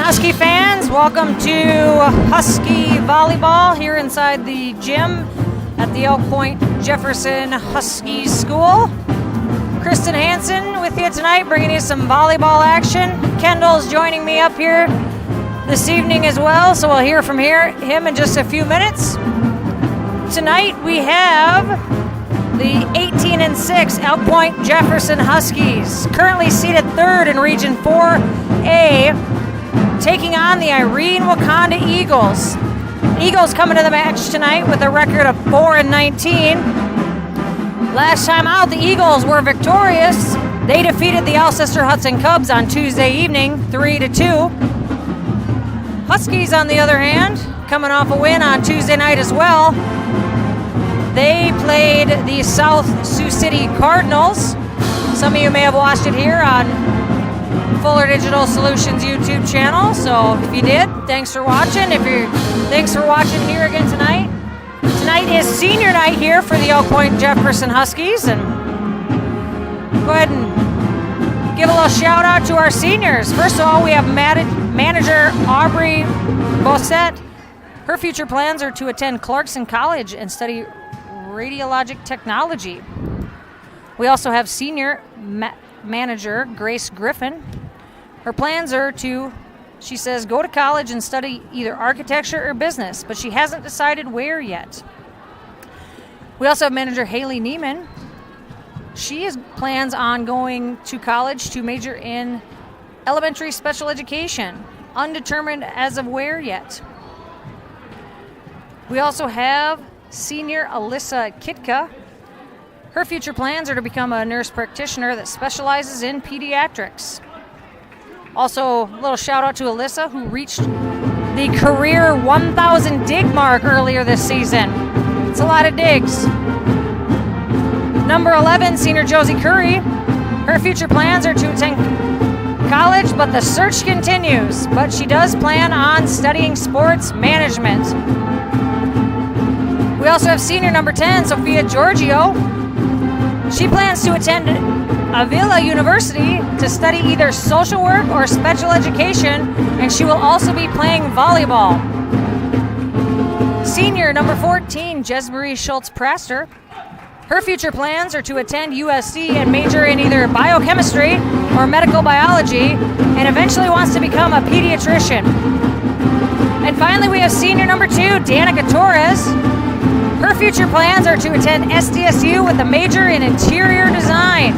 Husky fans, welcome to Husky Volleyball here inside the gym at the Point-Jefferson Husky School. Kristen Hansen with you tonight, bringing you some volleyball action. Kendall's joining me up here this evening as well, so we'll hear from him in just a few minutes. Tonight we have the 18-6 Point-Jefferson Huskies, currently seated third in Region 4A, taking on the Irene-Wakonda Eagles. Eagles coming to the match tonight with a record of 4-19. Last time out, the Eagles were victorious. They defeated the Alcester-Hudson Cubs on Tuesday evening, 3-2. Huskies, on the other hand, coming off a win on Tuesday night as well. They played the South Sioux City Cardinals. Some of you may have watched it here on Fuller Digital Solutions YouTube channel, so if you did, thanks for watching. Thanks for watching here again tonight. Tonight is senior night here for the Point-Jefferson Huskies, and go ahead and give a little shout out to our seniors. First of all, we have manager Aubrey Bossett. Her future plans are to attend Clarkson College and study radiologic technology. We also have senior manager Grace Griffin. Her plans are to, she says, go to college and study either architecture or business, but she hasn't decided where yet. We also have manager Haley Neiman. She plans on going to college to major in elementary special education, undetermined as of where yet. We also have senior Alyssa Kitka. Her future plans are to become a nurse practitioner that specializes in pediatrics. Also, a little shout out to Alyssa, who reached the career 1,000 dig mark earlier this season. It's a lot of digs. Number 11, senior Josie Curry. Her future plans are to attend college, but the search continues. But she does plan on studying sports management. We also have senior number 10, Sophia Giorgio. She plans to attend Avila University to study either social work or special education, and she will also be playing volleyball. Senior number 14, Jesmarie Schultz-Praster. Her future plans are to attend USC and major in either biochemistry or medical biology, and eventually wants to become a pediatrician. And finally, we have senior number 2, Danica Torres. Her future plans are to attend SDSU with a major in interior design.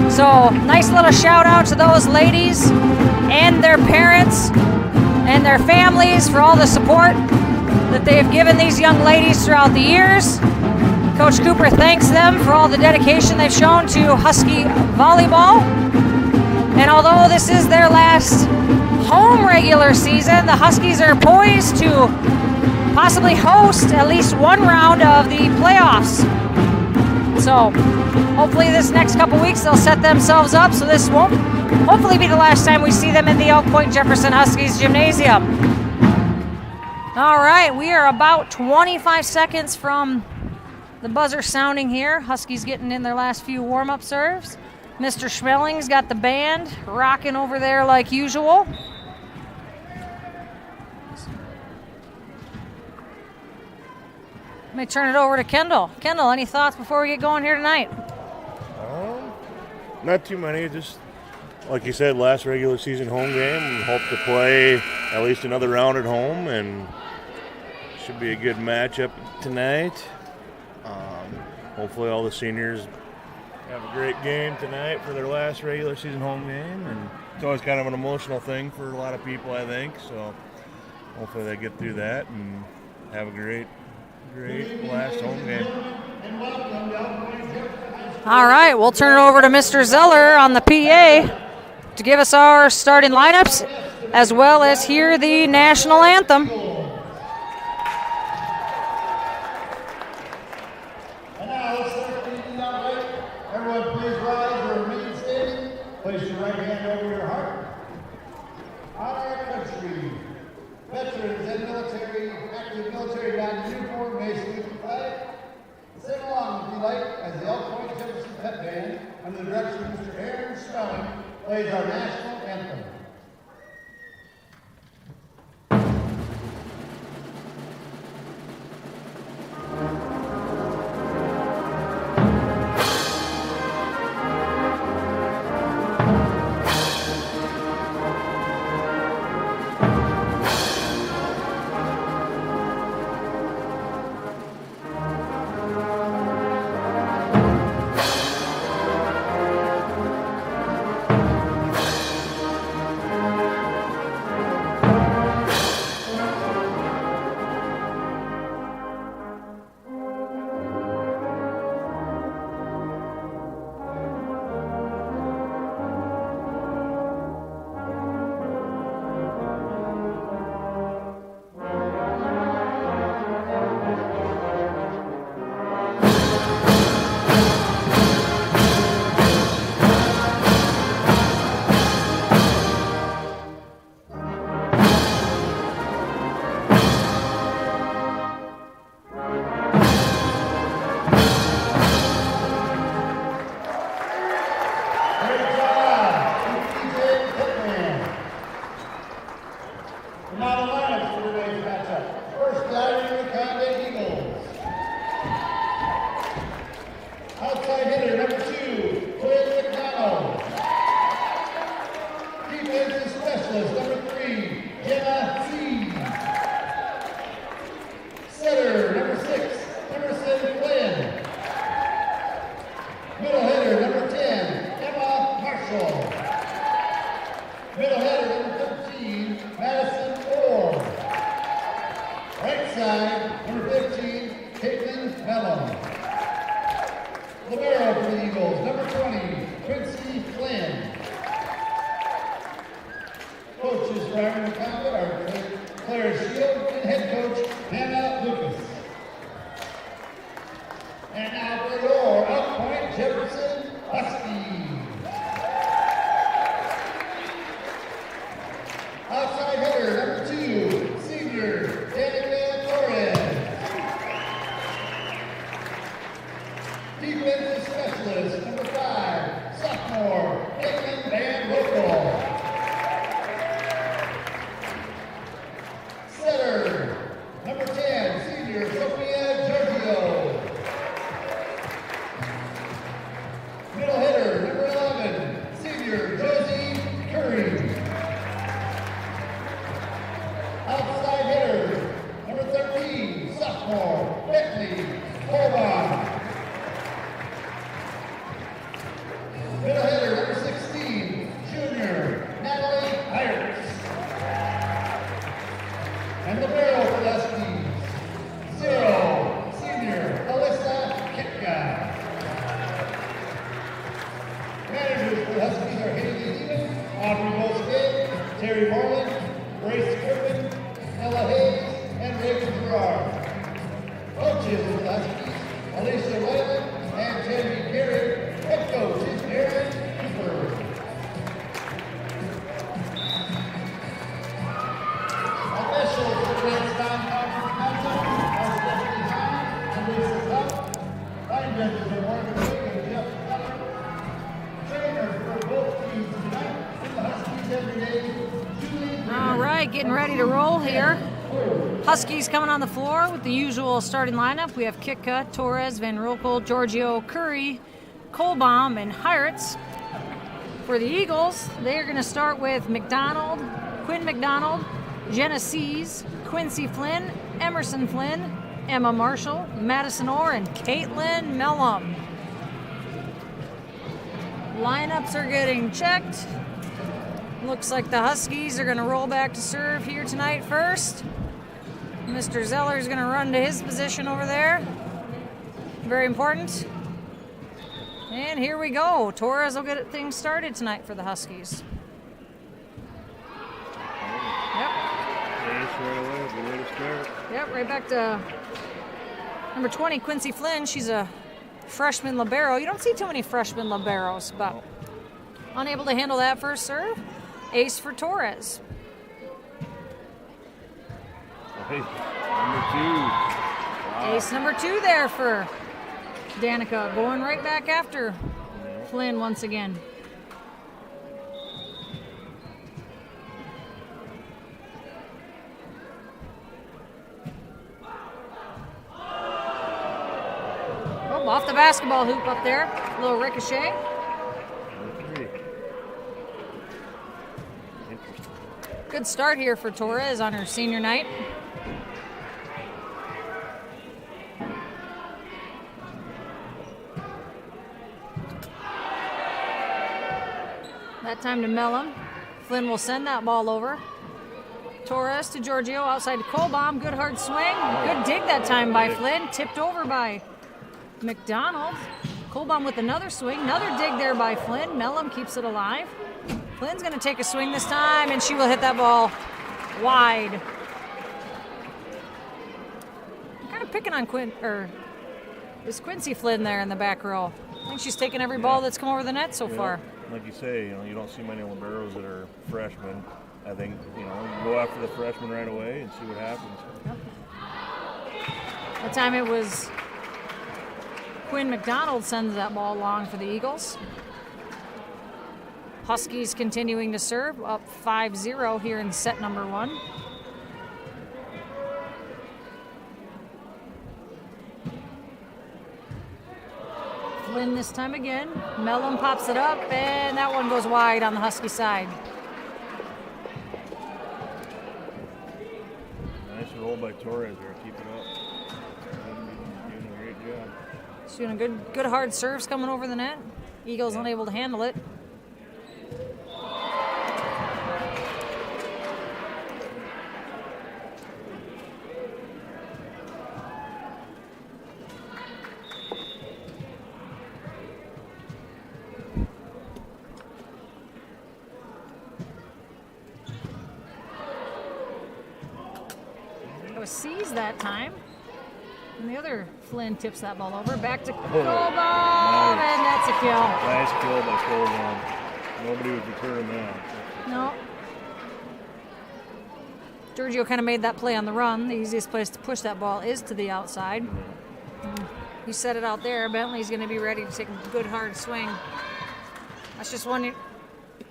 So, nice little shout out to those ladies and their parents and their families for all the support that they have given these young ladies throughout the years. Coach Cooper thanks them for all the dedication they've shown to Husky volleyball. And although this is their last home regular season, the Huskies are poised to possibly host at least one round of the playoffs. So hopefully this next couple weeks they'll set themselves up so this won't hopefully be the last time we see them in the Point-Jefferson Huskies gymnasium. All right, we are about 25 seconds from the buzzer sounding here. Huskies getting in their last few warm-up serves. Mr. Schmelling's got the band rocking over there like usual. Let me turn it over to Kendall. Kendall, any thoughts before we get going here tonight? Not too many. Just like you said, last regular season home game. We hope to play at least another round at home, and should be a good matchup tonight. Hopefully all the seniors have a great game tonight for their last regular season home game, and it's always kind of an emotional thing for a lot of people, I think. So hopefully they get through that and have a great last home game. All right, we'll turn it over to Mr. Zeller on the PA to give us our starting lineups as well as hear the national anthem. And now let's start the meeting out right. Everyone please rise or remain standing. Place your right hand over your heart. Honor our country. Veterans and military, active military non-uniform may salute the flag. Sing along if you like as the Point-Jefferson Pep Band, under the direction of Mr. Aaron Spelling, plays our national anthem. side, number 15, Caitlin Mellon. Libero for the Eagles, number 20, Quincy Flynn. Coaches for Irene-Wakonda are Claire Shield and head coach Hannah Lucas. And now for your out Point-Jefferson Huskies. Outside hitter, number 2, senior Danica Torres. Defensive specialist, number 5, sophomore Caitlin Van Rokel. Setter, number 10, senior Sophia Giorgio. Middle hitter, number 11, senior Josie Curry. Outside hitter, number 13, sophomore Bentley Colbon. Middle hitter, number 16, junior Natalie Hirons. And the barrel for the Huskies, 0, senior Alyssa Kitka. Managers for the Huskies are Haley Lehman, Audrey Bosque, Terry Moreland, Grace Griffin, Ella Hayes, and Rachel Gerard. Coaches for the Huskies, Alicia Whalen and Jamie Carey. Head coach is Aaron Cooper. Officials for the Grand Conference Council are Stephanie Hahn and Lisa Tuck. Line judges are Morgan Wick and Jeff Cutter. Trainers for both teams tonight from the Huskies every day, Julie. All right, getting ready to roll here. Huskies coming on the floor with the usual starting lineup. We have Kitka, Torres, Van Rokel, Giorgio, Curry, Colbaum, and Heiritz. For the Eagles, they are going to start with McDonald, Quinn McDonald, Jenna Sees, Quincy Flynn, Emerson Flynn, Emma Marshall, Madison Orr, and Caitlin Mellum. Lineups are getting checked. Looks like the Huskies are going to roll back to serve here tonight first. Mr. Zeller is going to run to his position over there. Very important. And here we go. Torres will get things started tonight for the Huskies. Yep. Right away. Good way to start. Yep, right back to number 20, Quincy Flynn. She's a freshman libero. You don't see too many freshman liberos, but unable to handle that first serve. Ace for Torres. Hey, number 2. Wow. Ace number 2 there for Danica, going right back after Flynn once again. Oh, off the basketball hoop up there. A little ricochet. Good start here for Torres on her senior night. That time to Mellum. Flynn will send that ball over. Torres to Giorgio, outside to Colbaum. Good hard swing. Good dig that time by Flynn. Tipped over by McDonald. Colbaum with another swing. Another dig there by Flynn. Mellum keeps it alive. Flynn's going to take a swing this time, and she will hit that ball wide. I'm kind of picking on is Quincy Flynn there in the back row. I think she's taken every ball that's come over the net so far. Like you say, you don't see many liberos that are freshmen. I think, you go after the freshmen right away and see what happens. Yep. That time it was Quinn McDonald sends that ball long for the Eagles. Huskies continuing to serve, up 5-0 here in set number 1. Flynn this time again. Mellum pops it up, and that one goes wide on the Husky side. Nice roll by Torres there. Keep it up. Doing a great job. She's doing a good hard serves coming over the net. Eagles unable to handle it. It was C's that time. And the other Flynn tips that ball over. Back to Colbaum, nice. and that's a kill. Nice kill by Colbaum. Nobody was returning that. No. Giorgio kind of made that play on the run. The easiest place to push that ball is to the outside. You set it out there. Bentley's going to be ready to take a good hard swing. That's just one.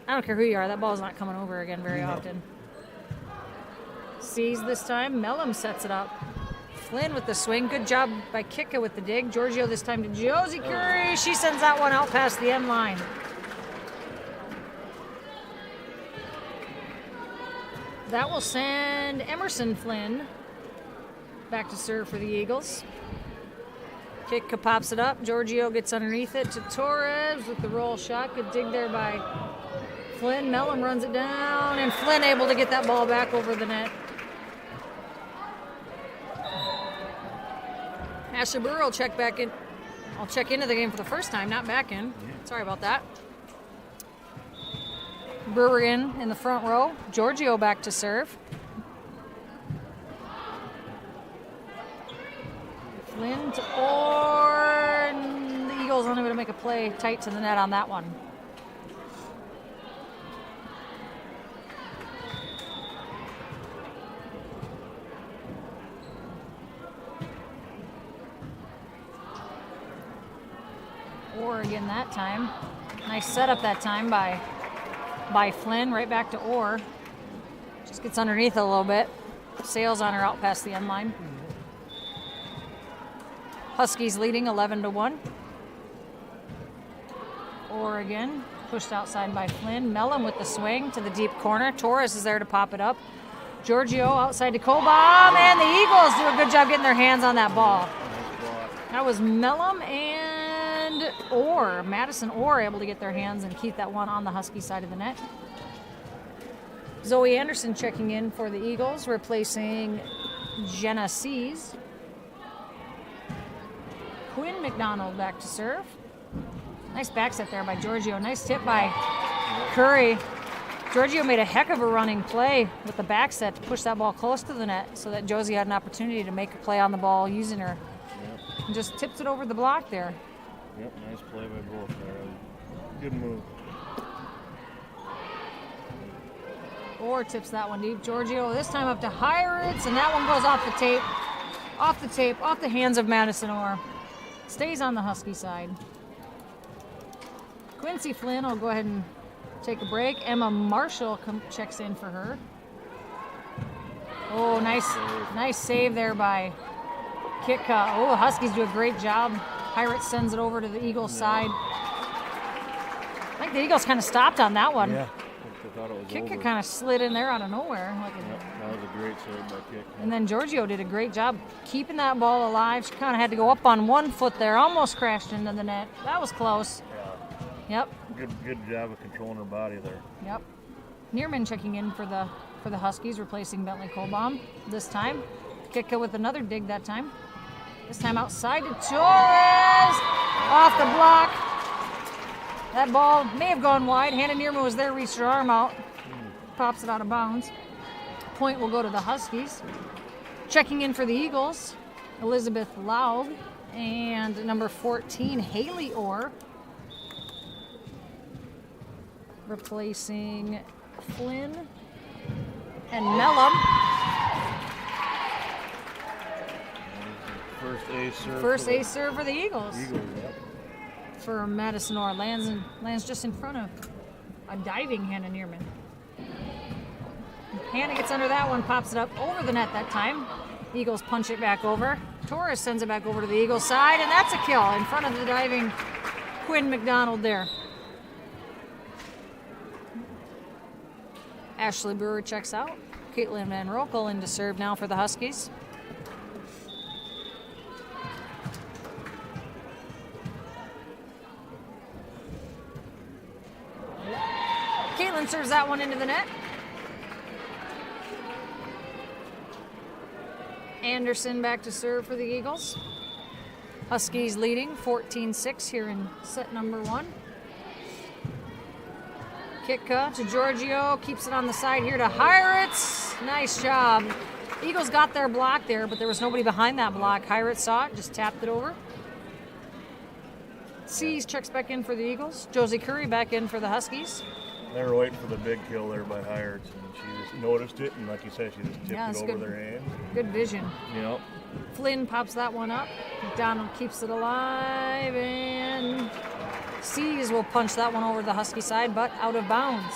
I don't care who you are. That ball's not coming over again very often. Sees this time. Mellum sets it up. Flynn with the swing. Good job by Kika with the dig. Giorgio this time to Josie Curry. She sends that one out past the end line. That will send Emerson Flynn back to serve for the Eagles. Kika pops it up. Giorgio gets underneath it to Torres with the roll shot. Good dig there by Flynn. Mellum runs it down, and Flynn able to get that ball back over the net. Ashley Brewer will check back in. I'll check into the game for the first time, not back in. Sorry about that. Brewer in the front row. Giorgio back to serve. Flynn to Orr. The Eagles only going to make a play tight to the net on that one. Orr again that time. Nice setup that time by Flynn, right back to Orr. Just gets underneath a little bit. Sails on her out past the end line. Huskies leading 11-1. Orr again, pushed outside by Flynn. Mellum with the swing to the deep corner. Torres is there to pop it up. Giorgio outside to Colbaum, and the Eagles do a good job getting their hands on that ball. That was Mellum and Orr. Madison Orr able to get their hands and keep that one on the Husky side of the net. Zoe Anderson checking in for the Eagles, replacing Jenna Sees. Quinn McDonald back to serve. Nice back set there by Giorgio. Nice tip by Curry. Giorgio made a heck of a running play with the back set to push that ball close to the net so that Josie had an opportunity to make a play on the ball using her. And just tips it over the block there. Yep, nice play by both there. Good move. Orr tips that one deep. Giorgio this time up to Hiritz, and that one goes off the tape. Off the hands of Madison Orr. Stays on the Husky side. Quincy Flynn will go ahead and take a break. Emma Marshall checks in for her. Oh, nice save there by Kitka. Oh, Huskies do a great job. Hiritz sends it over to the Eagles side. I think the Eagles kind of stopped on that one. Yeah, I thought it was Kitka over. kind of slid in there out of nowhere. That was a great save by Kitka. And then Giorgio did a great job keeping that ball alive. She kind of had to go up on one foot there, almost crashed into the net. That was close. Yep. Good job of controlling her body there. Yep. Neerman checking in for the Huskies, replacing Bentley Colbaum this time. Kitka with another dig that time. This time outside to Torres. Off the block. That ball may have gone wide. Hannah Neerman was there, reached her arm out. Pops it out of bounds. Point will go to the Huskies. Checking in for the Eagles, Elizabeth Laug and number 14, Haley Orr. Replacing Flynn and Mellum. First ace serve for the Eagles. For Madison Orr. Lands just in front of a diving Hannah Neerman. Hannah gets under that one, pops it up over the net that time. Eagles punch it back over. Torres sends it back over to the Eagles side, and that's a kill in front of the diving Quinn McDonald there. Ashley Brewer checks out. Caitlin Van Rokel in to serve now for the Huskies. Caitlin serves that one into the net. Anderson back to serve for the Eagles. Huskies leading 14-6 here in set number 1. Kitka to Giorgio, keeps it on the side here to Hiritz. Nice job. Eagles got their block there, but there was nobody behind that block. Hirat saw it, just tapped it over. Seas checks back in for the Eagles. Josie Curry back in for the Huskies. They were waiting for the big kill there by Hirats, and she just noticed it, and like you said, she just tipped it over good, their hands. Good vision. Yep. Flynn pops that one up. McDonald keeps it alive, and Seas will punch that one over the Husky side, but out of bounds.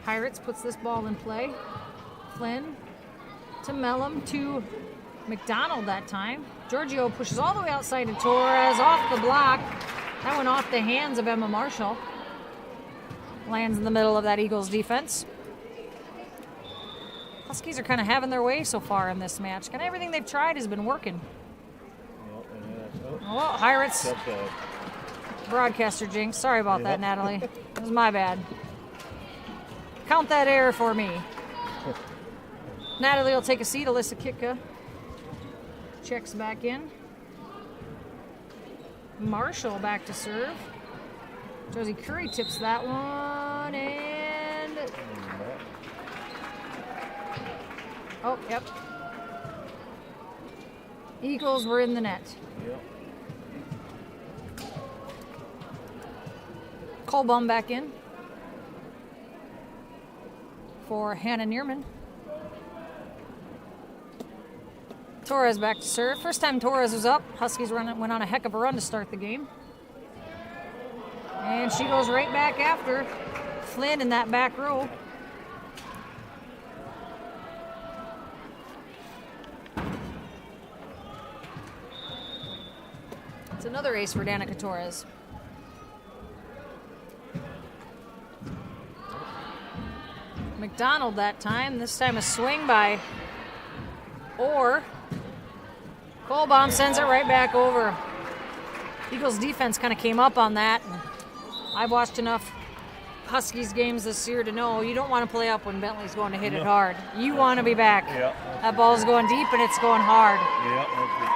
Pirates puts this ball in play. Flynn to Mellum to McDonald that time. Giorgio pushes all the way outside to Torres off the block. That went off the hands of Emma Marshall. Lands in the middle of that Eagles defense. Huskies are kind of having their way so far in this match. Kind of everything they've tried has been working. Oh, Pirates. Broadcaster jinx. Sorry about that, Natalie. It was my bad. Count that error for me. Natalie will take a seat. Alyssa Kitka checks back in. Marshall back to serve. Josie Curry tips that one, and oh, yep. Eagles were in the net. Yep. Kolbaum back in for Hannah Neerman. Torres back to serve. First time Torres was up, Huskies went on a heck of a run to start the game. And she goes right back after Flynn in that back row. It's another ace for Danica Torres. McDonald that time. This time a swing by Orr. Kolbaum sends it right back over. Eagles defense kind of came up on that. I've watched enough Huskies games this year to know you don't want to play up when Bentley's going to hit it hard. You want to be back. Yeah, that ball's going deep and it's going hard. Yeah, that's for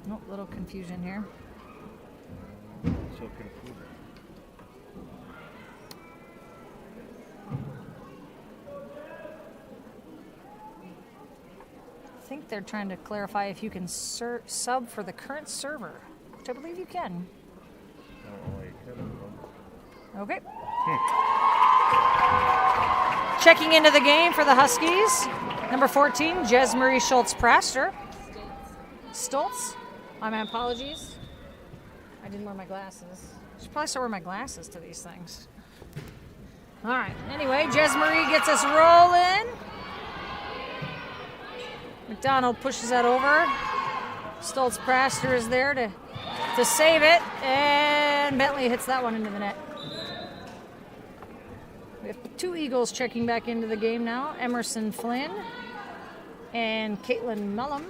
sure. Oh, little confusion here. So confusing. I think they're trying to clarify if you can sub for the current server, which I believe you can. Okay. Checking into the game for the Huskies, number 14, Jesmarie Schultz-Praster. Stoltz. My apologies. I didn't wear my glasses. I should probably start wearing my glasses to these things. All right. Anyway, Jesmarie gets us rolling. McDonald pushes that over. Stoltz-Praster is there to save it, and Bentley hits that one into the net. We have two Eagles checking back into the game now. Emerson Flynn and Caitlin Mellum.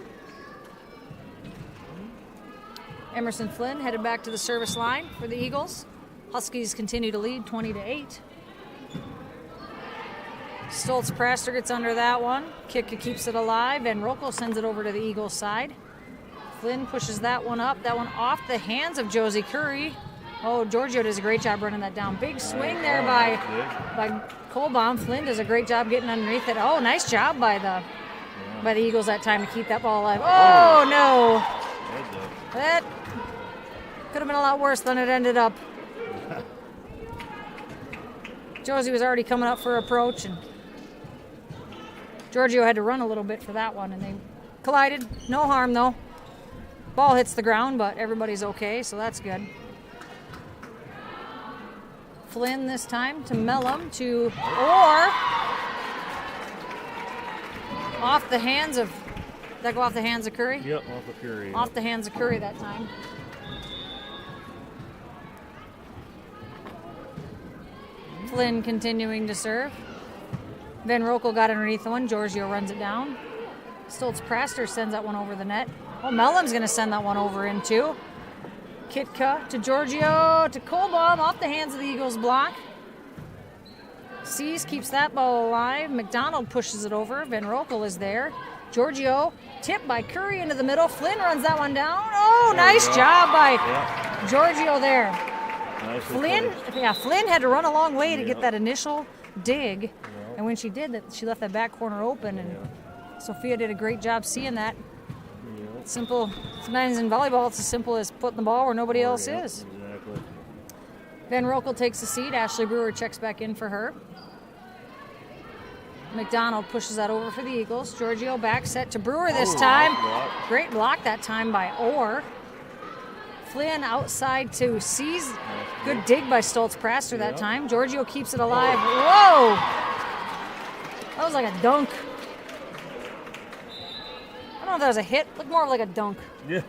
Emerson Flynn headed back to the service line for the Eagles. Huskies continue to lead 20-8. Stoltz-Praster gets under that one. Kitka keeps it alive, and Rocco sends it over to the Eagles side. Flynn pushes that one up. That one off the hands of Josie Curry. Oh, Giorgio does a great job running that down. Big swing there by Kolbaum. Flynn does a great job getting underneath it. Oh, nice job by the Eagles that time to keep that ball alive. Oh, no. That could have been a lot worse than it ended up. Josie was already coming up for approach, and Giorgio had to run a little bit for that one, and they collided. No harm, though. Ball hits the ground, but everybody's okay, so that's good. Flynn this time to Mellum to Orr. Off the hands of, did that go off the hands of Curry? Yep, off of Curry. Off the hands of Curry that time. Flynn continuing to serve. Van Rokel got underneath the one. Giorgio runs it down. Stoltz-Praster sends that one over the net. Oh, Mellum's going to send that one over in two. Kitka to Giorgio to Kolbaum off the hands of the Eagles block. Sees keeps that ball alive. McDonald pushes it over. Van Rokel is there. Giorgio tipped by Curry into the middle. Flynn runs that one down. Oh, nice job by Giorgio there. Flynn had to run a long way to get that initial dig. And when she did, she left that back corner open. And Sophia did a great job seeing that. Simple. Sometimes in volleyball, it's as simple as putting the ball where nobody else is. Exactly. Van Rokel takes a seat. Ashley Brewer checks back in for her. McDonald pushes that over for the Eagles. Giorgio back set to Brewer this time. Great block that time by Orr. Flynn outside to Seas. Good dig by Stoltz-Praster that time. Giorgio keeps it alive. Whoa! That was like a dunk. I don't know if that was a hit. Looked more like a dunk. Yeah.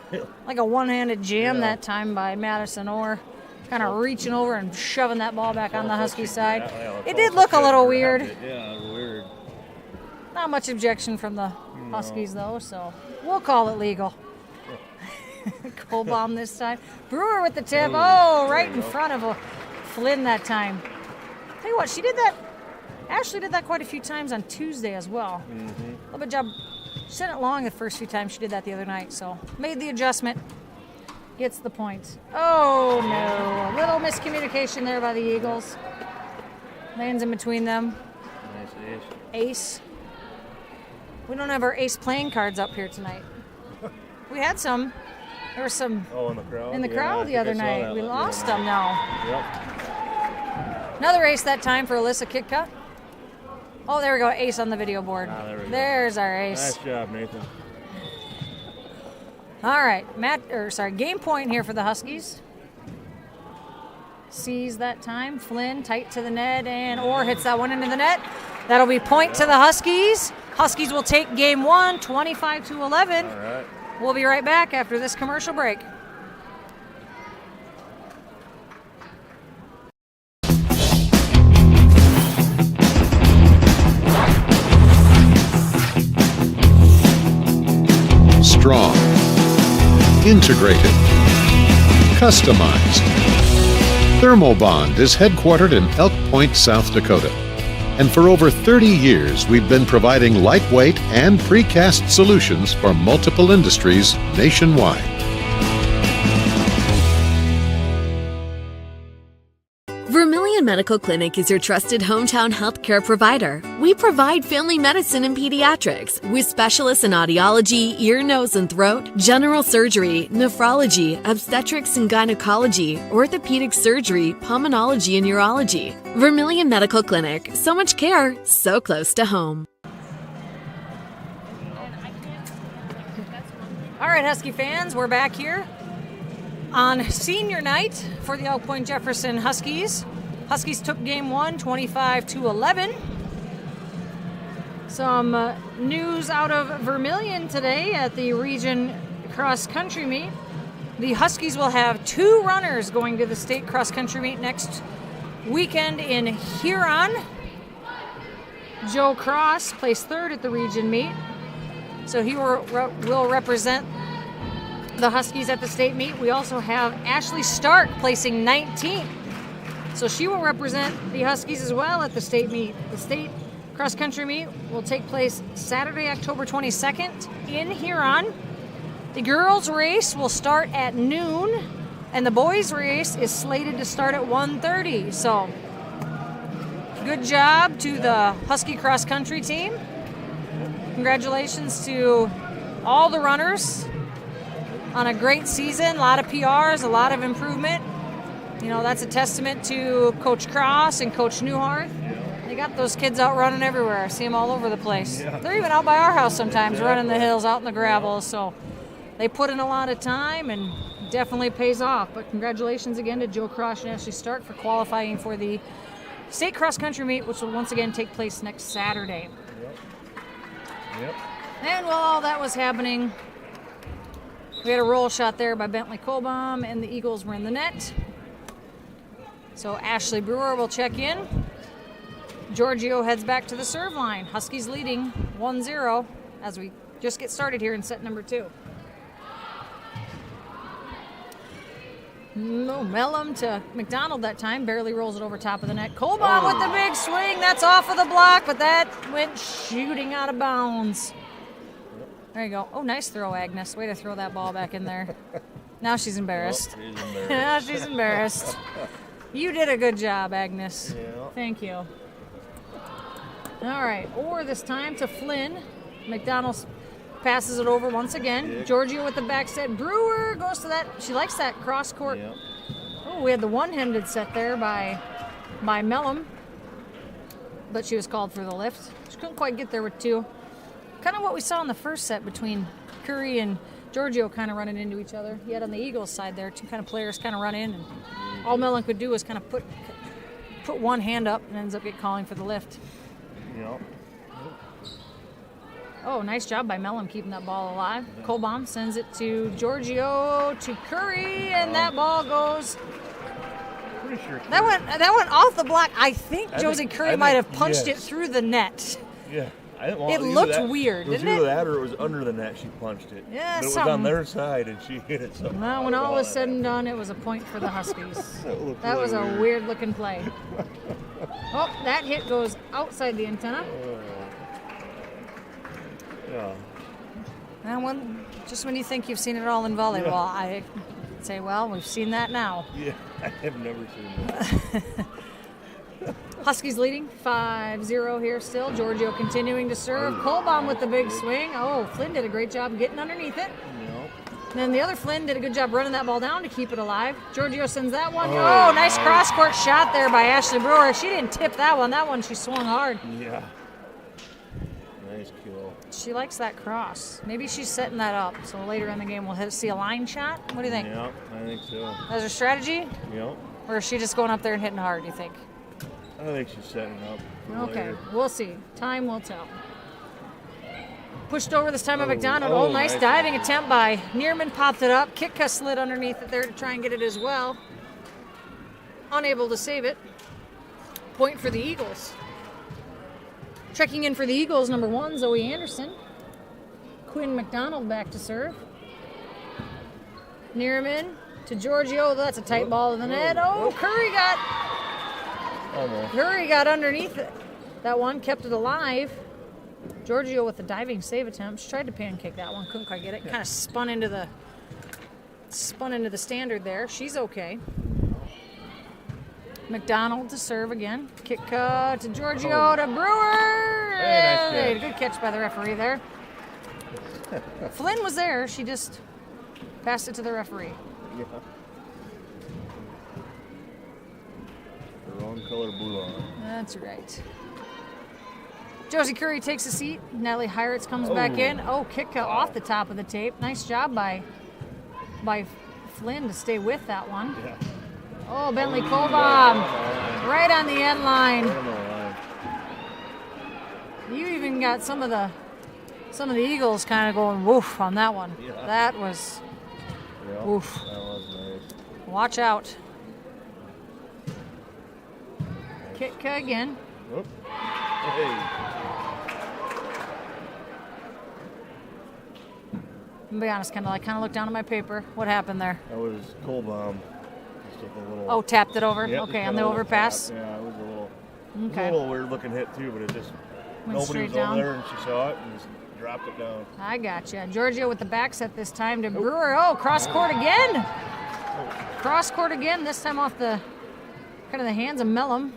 Like a one-handed jam that time by Madison Orr. Kind of reaching over and shoving that ball back on the Husky side. It did look a little weird. Yeah, weird. Not much objection from the Huskies, though, so we'll call it legal. Goal bomb this time. Brewer with the tip. Oh, right in front of Flynn that time. Tell you what, she did that. Ashley did that quite a few times on Tuesday as well. A little bit job. She sent it long the first few times she did that the other night, so made the adjustment. Gets the point. Oh, no. A little miscommunication there by the Eagles. Lands in between them. Nice Ace. We don't have our ace playing cards up here tonight. We had some. There were some in the crowd the other night. We lost them now. Yep. Another ace that time for Alyssa Kitka. Oh, there we go. Ace on the video board. There's our ace. Nice job, Nathan. All right, game point here for the Huskies. Sees that time. Flynn tight to the net, and Orr hits that one into the net. That'll be point to the Huskies. Huskies will take game one, 25-11. All right. We'll be right back after this commercial break. Strong, integrated, customized. Thermobond is headquartered in Elk Point, South Dakota. And for over 30 years, we've been providing lightweight and precast solutions for multiple industries nationwide. Vermilion Medical Clinic is your trusted hometown healthcare provider. We provide family medicine and pediatrics with specialists in audiology, ear, nose, and throat, general surgery, nephrology, obstetrics and gynecology, orthopedic surgery, pulmonology, and urology. Vermilion Medical Clinic. So much care, so close to home. All right, Husky fans, we're back here on senior night for the Point-Jefferson Huskies. Huskies took game one, 25-11. Some news out of Vermilion today at the region cross-country meet. The Huskies will have 2 runners going to the state cross-country meet next weekend in Huron. Joe Cross placed 3rd at the region meet, so he will represent the Huskies at the state meet. We also have Ashley Stark placing 19th. So she will represent the Huskies as well at the state meet. The state cross-country meet will take place Saturday, October 22nd in Huron. The girls' race will start at noon, and the boys' race is slated to start at 1:30. So good job to the Husky cross-country team. Congratulations to all the runners on a great season, a lot of PRs, a lot of improvement. You know, that's a testament to Coach Cross and Coach Newhart. They got those kids out running everywhere. I see them all over the place. Yeah. They're even out by our house sometimes, running the hills, out in the gravel. So they put in a lot of time and definitely pays off. But congratulations again to Joe Cross and Ashley Stark for qualifying for the state cross-country meet, which will once again take place next Saturday. Yep. And while all that was happening, we had a roll shot there by Bentley Colbaum, and the Eagles were in the net. So Ashley Brewer will check in. Giorgio heads back to the serve line. Huskies leading 1-0 as we just get started here in set number 2. No, Mellum to McDonald that time. Barely rolls it over top of the net. Kolbaum with the big swing. That's off of the block, but that went shooting out of bounds. There you go. Oh, nice throw, Agnes. Way to throw that ball back in there. Now she's embarrassed. She's embarrassed. Now she's embarrassed. You did a good job, Agnes. Yeah. Thank you. All right, or this time to Flynn. McDonald passes it over once again. Yeah. Giorgio with the back set. Brewer goes to that. She likes that cross court. Yeah. Oh, we had the one-handed set there by Mellum, but she was called for the lift. She couldn't quite get there with two. Kind of what we saw in the first set between Curry and Giorgio kind of running into each other. You had on the Eagles side there, two kind of players kind of run in, and all Mellum could do was kind of put one hand up and ends up calling for the lift. Yeah. Oh, nice job by Mellum keeping that ball alive. Kolbaum sends it to Giorgio to Curry, and that ball goes. Pretty sure. That went off the block. I think Josie Curry I might think- have punched it yes. through the net. Yeah. I didn't want It either looked that. weird, It was didn't either it? that or it was under the net. She punched it. Yeah, but it was something. on their side and she hit it somehow. Well, when all was said and done, it was a point for the Huskies. That was a weird-looking play. Oh, that hit goes outside the antenna. Yeah. And just when you think you've seen it all in volleyball, Yeah. I say, well, we've seen that now. Yeah. I have never seen that. Huskies leading 5-0 here still. Giorgio continuing to serve. Kolbaum with the big swing. Oh, Flynn did a great job getting underneath it. No. Then the other Flynn did a good job running that ball down to keep it alive. Giorgio sends that one. Oh, nice cross-court shot there by Ashley Brewer. She didn't tip that one. That one she swung hard. Yeah. Nice kill. She likes that cross. Maybe she's setting that up. So later in the game we'll see a line shot. What do you think? Yeah, I think so. As her strategy? Yep. Or is she just going up there and hitting hard, do you think? I think she's setting up. For Okay, later. we'll see. Time will tell. Pushed over this time by McDonald. Oh, nice nice diving attempt by Neerman. Popped it up. Kitka slid underneath it there to try and get it as well. Unable to save it. Point for the Eagles. Checking in for the Eagles, number 1, Zoe Anderson. Quinn McDonald back to serve. Neerman to Giorgio. That's a tight ball to the net. Oh, Curry got underneath it. That one kept it alive. Giorgio with the diving save attempt. She tried to pancake that one, couldn't quite get it. Kind of spun into the standard there. She's okay. McDonald to serve again. Kick to Giorgio to Brewer. Hey, nice Good catch by the referee there. Flynn was there. She just passed it to the referee. Yeah. The wrong color blue on. That's right. Josie Curry takes a seat. Natalie Heiritz comes back in. Oh, kick off the top of the tape. Nice job by Flynn to stay with that one. Yeah. Oh, Bentley Kolbaum right on the end line. Right on the line. You even got some of the Eagles kind of going woof on that one. Yeah. That was Yep. woof. That was nice. Watch out. Kick again. Whoop. Hey. I'm gonna be honest, kind of looked down at my paper. What happened there? That was Kolbaum. Just with a little. Oh, tapped it over. Yep, just Okay, got on a the little overpass. tap. Yeah, it was a little. Okay. It was a little weird looking hit too, but it just Went nobody straight was down. over there and she saw it and just dropped it down. I gotcha. Giorgio with the back set this time to Brewer. Oh, cross court again. Cross court again. This time off the kind of the hands of Mellum.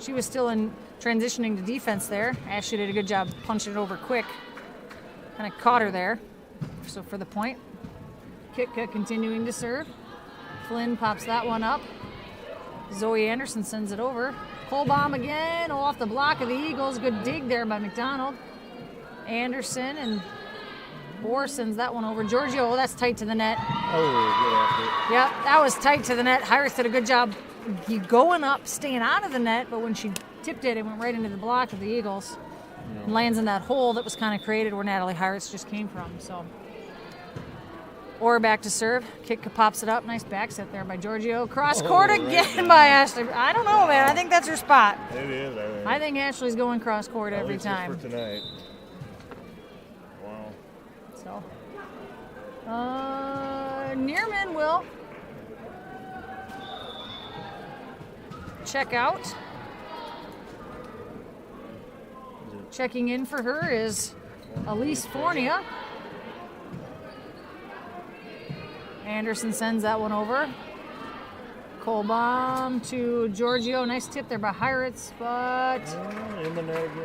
She was still in transitioning to defense there. Ashley did a good job punching it over quick. Kind of caught her there. So for the point. Kitka continuing to serve. Flynn pops that one up. Zoe Anderson sends it over. Kolbaum again. Oh, off the block of the Eagles. Good dig there by McDonald. Anderson and Bohr sends that one over. Giorgio, oh, that's tight to the net. Oh, good effort. Yep, that was tight to the net. Heiritz did a good job going up, staying out of the net, but when she tipped it, it went right into the block of the Eagles. And lands in that hole that was kind of created where Natalie Heiritz just came from. So, Orr back to serve. Kitka pops it up. Nice back set there by Giorgio. Cross court again by Ashley. I don't know, man. I think that's her spot. It is, I think. I think Ashley's going cross court At every least it's time. for tonight. Wow. So, Neerman will check out. Checking in for her is Elise Fornia. Anderson sends that one over. Kolbaum to Giorgio. Nice tip there by Hiritz, but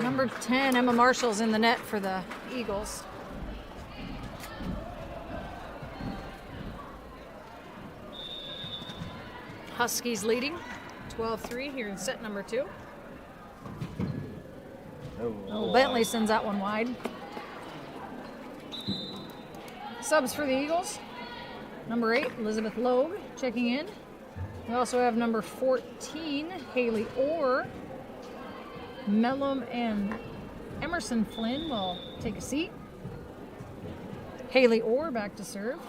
number 10, Emma Marshall's in the net for the Eagles. Huskies leading 12-3 here in set number 2. Oh, Bentley sends that one wide. Subs for the Eagles. Number 8, Elizabeth Logue checking in. We also have number 14, Haley Orr. Mellum and Emerson Flynn will take a seat. Haley Orr back to serve.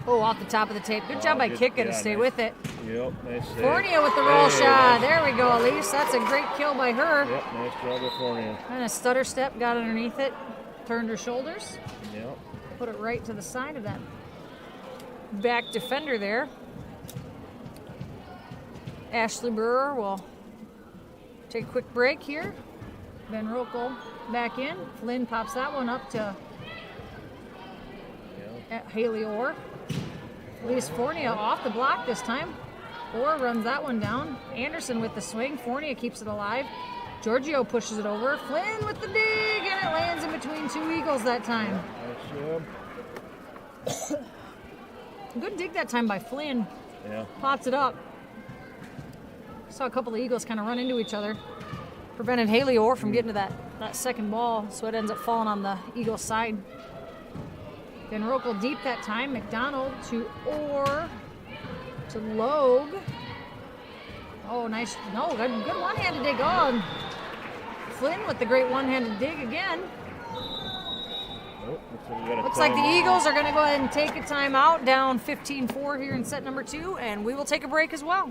Oh, off the top of the tape. Good job by Kika to stay with it. Yep, nice save. Fornia with the roll shot. There we go, Elise. That's a great kill by her. Yep, nice job by Fornia. And a stutter step, got underneath it, turned her shoulders. Yep. Put it right to the side of that back defender there. Ashley Brewer will take a quick break here. Van Rokel back in. Flynn pops that one up to Haley Orr. Elise Fornia off the block this time. Orr runs that one down. Anderson with the swing. Fornia keeps it alive. Giorgio pushes it over. Flynn with the dig, and it lands in between two Eagles that time. Good dig that time by Flynn. Yeah. Pots it up. Saw a couple of Eagles kind of run into each other. Prevented Haley Orr from getting to that second ball, so it ends up falling on the Eagles side. Then Rokel deep that time. McDonald to Orr to Logue. Oh, nice. No, good one-handed dig on. Flynn with the great one-handed dig again. Looks like the Eagles are going to go ahead and take a timeout, down 15-4 here in set number 2, and we will take a break as well.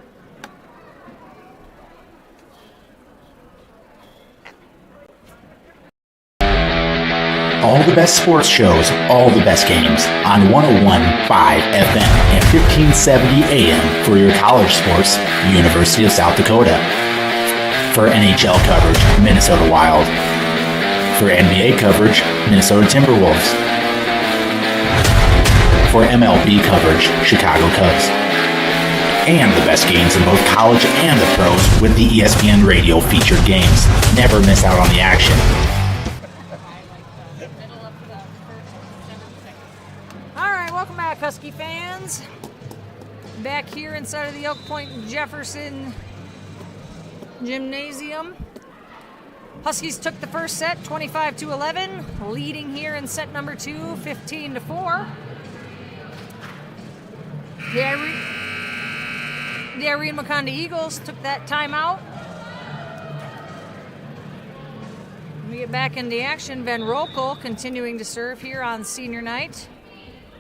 All the best sports shows, all the best games on 101.5 FM and 1570 AM for your college sports, University of South Dakota. For NHL coverage, Minnesota Wild. For NBA coverage, Minnesota Timberwolves. For MLB coverage, Chicago Cubs. And the best games in both college and the pros with the ESPN Radio featured games. Never miss out on the action. Welcome back, Husky fans. Back here inside of the Point-Jefferson Gymnasium. Huskies took the first set, 25-11, leading here in set number 2, 15-4. The Irene-Wakonda Eagles took that timeout. We get back into action. Van Rokel continuing to serve here on senior night.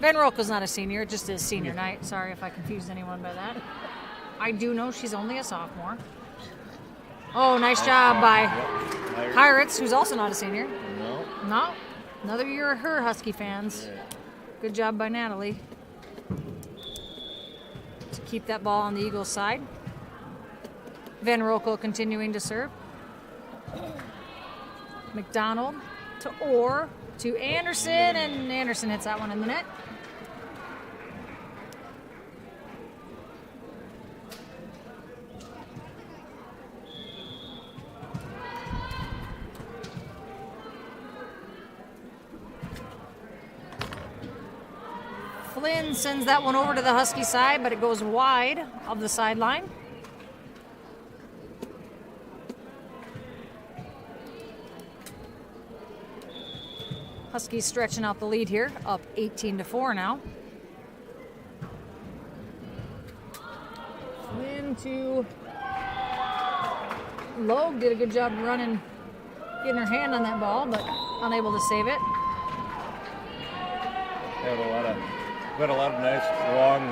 Van Rokel's not a senior, it just is senior night. Sorry if I confused anyone by that. I do know she's only a sophomore. Oh, nice job by Hiritz, who's also not a senior. No. Another year of her, Husky fans. Good job by Natalie to keep that ball on the Eagles' side. Van Rokel continuing to serve. McDonald to Orr to Anderson, and Anderson hits that one in the net. Flynn sends that one over to the Husky side, but it goes wide of the sideline. Huskies stretching out the lead here, up 18-4 now. Flynn to Logue, did a good job running, getting her hand on that ball, but unable to save it. We had a lot of nice long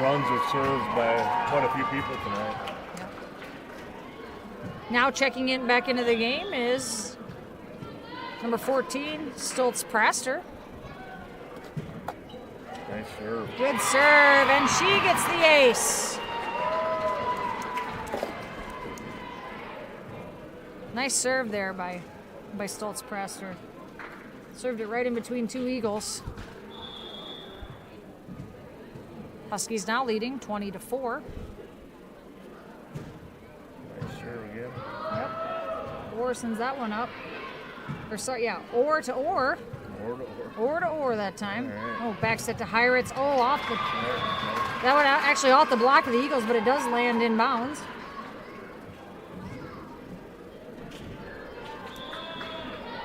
runs of serves by quite a few people tonight. Yep. Now checking in back into the game is number 14, Stoltz Praster. Nice serve. Good serve, and she gets the ace. Nice serve there by Stoltz-Praster. Served it right in between two Eagles. Huskies now leading 20-4. Nice serve again. Yep. Orr sends that one up. Or sorry, yeah, Orr to Orr. Orr to Orr that time. Right. Oh, back set to Heiritz. Oh, off the. That one actually off the block of the Eagles, but it does land in bounds.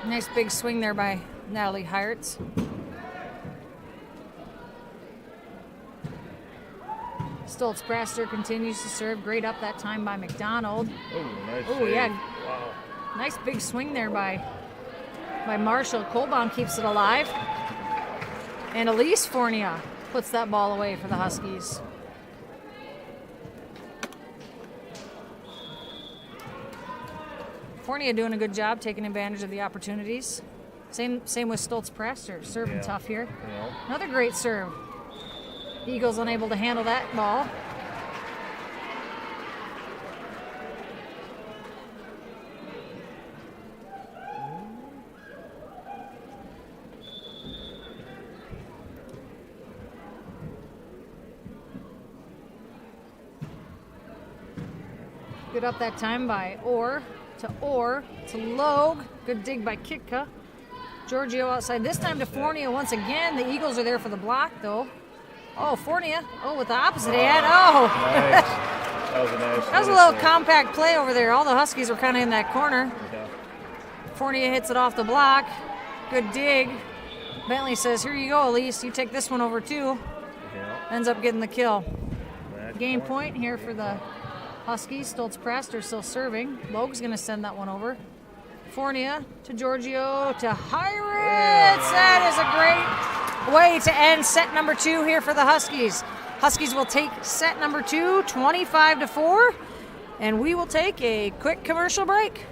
Nice big swing there by Natalie Heiritz. Stoltz-Praster continues to serve. Great up that time by McDonald. Oh, nice. Oh, save. yeah. Wow. Nice big swing there by Marshall. Kolbaum keeps it alive. And Elise Fournier puts that ball away for the Huskies. Fournier doing a good job taking advantage of the opportunities. Same with Stoltz-Praster, serving tough here. Yeah. Another great serve. Eagles unable to handle that ball. Good up that time by Orr to Logue. Good dig by Kitka. Giorgio outside. This time to Fournier once again. The Eagles are there for the block though. Oh, Fournier. Oh, with the opposite hand. Oh. Nice. That was a nice. That was a little compact play over there. All the Huskies were kind of in that corner. Yeah. Fournier hits it off the block. Good dig. Bentley says, here you go, Elise. You take this one over too. Yeah. Ends up getting the kill. Match Game point here for the Huskies. Stoltz-Praster still serving. Logue's going to send that one over. Fournier to Giorgio to Heiritz. That is a great way to end set number 2 here for the Huskies. Huskies will take set number 2, 25-4, and we will take a quick commercial break.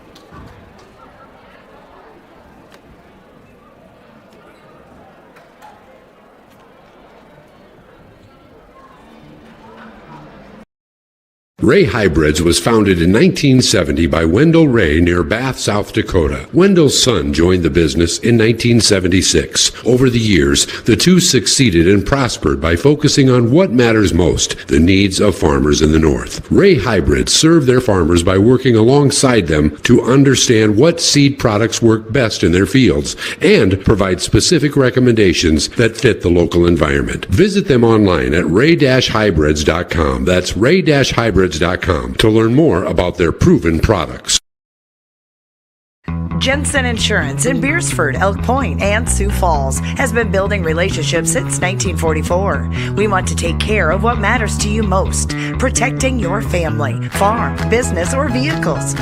Ray Hybrids was founded in 1970 by Wendell Ray near Bath, South Dakota. Wendell's son joined the business in 1976. Over the years, the two succeeded and prospered by focusing on what matters most, the needs of farmers in the North. Ray Hybrids serve their farmers by working alongside them to understand what seed products work best in their fields and provide specific recommendations that fit the local environment. Visit them online at ray-hybrids.com. That's ray-hybrids.com to learn more about their proven products. Jensen Insurance in Beersford, Elk Point, and Sioux Falls has been building relationships since 1944. We want to take care of what matters to you most, protecting your family, farm, business, or vehicles.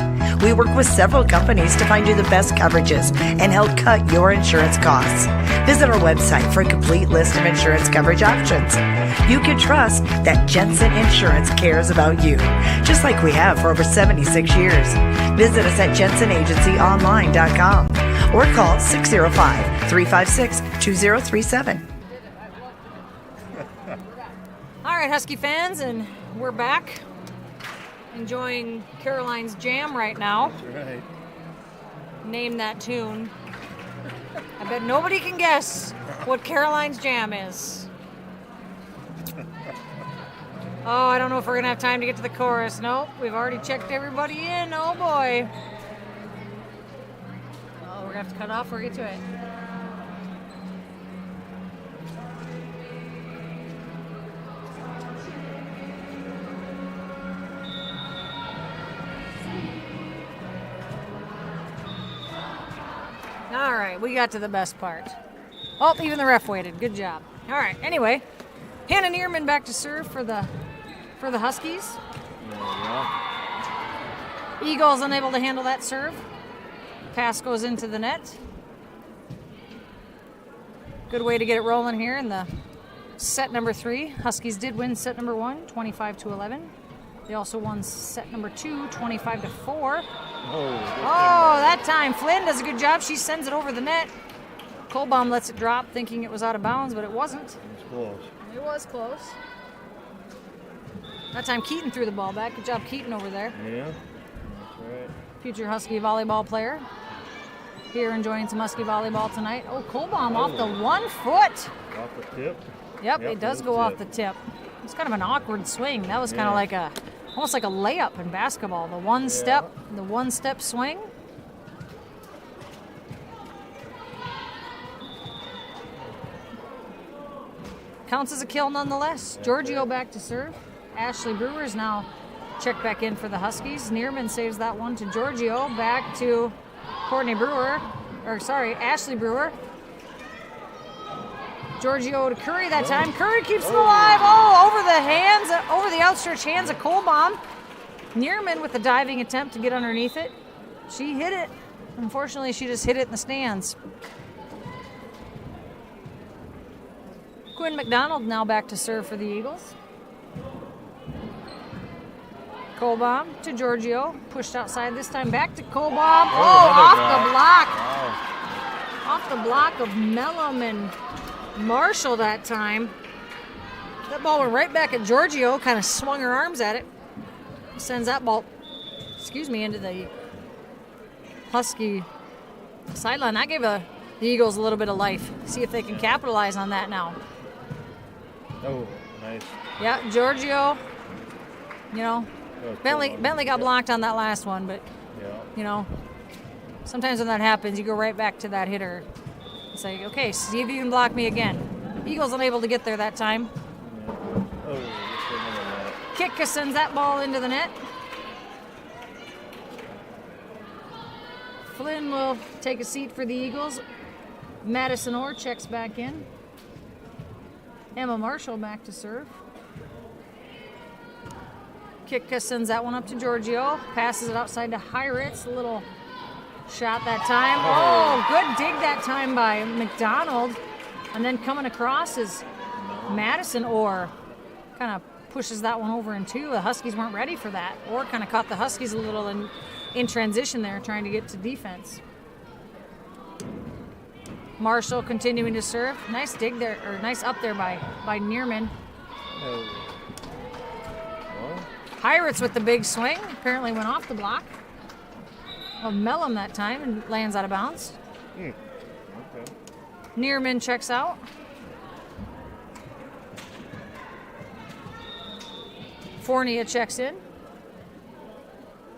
We work with several companies to find you the best coverages and help cut your insurance costs. Visit our website for a complete list of insurance coverage options. You can trust that Jensen Insurance cares about you, just like we have for over 76 years. Visit us at jensenagencyonline.com or call 605-356-2037. All right, Husky fans, and we're back enjoying Caroline's Jam right now. That's right. Name that tune. I bet nobody can guess what Caroline's Jam is. Oh, I don't know if we're going to have time to get to the chorus. Nope, we've already checked everybody in. Oh, boy. Oh, we're going to have to cut off or get to it. All right, we got to the best part. Oh, even the ref waited. Good job. All right, anyway, Hannah Neerman back to serve for the Huskies. There we go. Eagles unable to handle that serve. Pass goes into the net. Good way to get it rolling here in the set number 3. Huskies did win set number 1, 25-11. They also won set number 2, 25-4. Oh, Oh, that time Flynn does a good job. She sends it over the net. Kohlbaum lets it drop, thinking it was out of bounds, but it wasn't. It's close. It was close. That time Keaton threw the ball back. Good job, Keaton, over there. Yeah, that's right. Future Husky volleyball player. Here enjoying some Husky volleyball tonight. Oh, Kohlbaum off the 1 foot. Off the tip. Yep, it does go off the tip. It's kind of an awkward swing. That was kind of like almost like a layup in basketball. The one step swing. Counts as a kill nonetheless. Giorgio back to serve. Ashley Brewer is now checked back in for the Huskies. Neerman saves that one to Giorgio. Back to Ashley Brewer. Giorgio to Curry that time. Curry keeps it alive. Oh, over the outstretched hands of Kohlbaum. Neerman with the diving attempt to get underneath it. She hit it. Unfortunately, she just hit it in the stands. Quinn McDonald now back to serve for the Eagles. Kohlbaum to Giorgio. Pushed outside this time. Back to Kohlbaum. Off the block. Wow. Off the block of Mellum and Marshall that time. That ball went right back at Giorgio. Kind of swung her arms at it. Sends that ball, into the Husky sideline. I gave the Eagles a little bit of life. See if they can capitalize on that now. Oh, nice. Yeah, Giorgio, Bentley got blocked on that last one, but, sometimes when that happens, you go right back to that hitter. It's like, okay, see if you can block me again. Eagles unable to get there that time. Oh, Kitka sends that ball into the net. Flynn will take a seat for the Eagles. Madison Orr checks back in. Emma Marshall back to serve. Kitka sends that one up to Giorgio. Passes it outside to Heiritz. A little shot that time. Oh, good dig that time by McDonald. And then coming across is Madison Orr. Kind of pushes that one over in two. The Huskies weren't ready for that. Orr kind of caught the Huskies a little in transition there, trying to get to defense. Marshall continuing to serve. Nice dig there, or nice up there by Neerman. Heiritz with the big swing. Apparently went off the block of Mellum that time and lands out of bounds. Okay. Neerman checks out. Fournier checks in.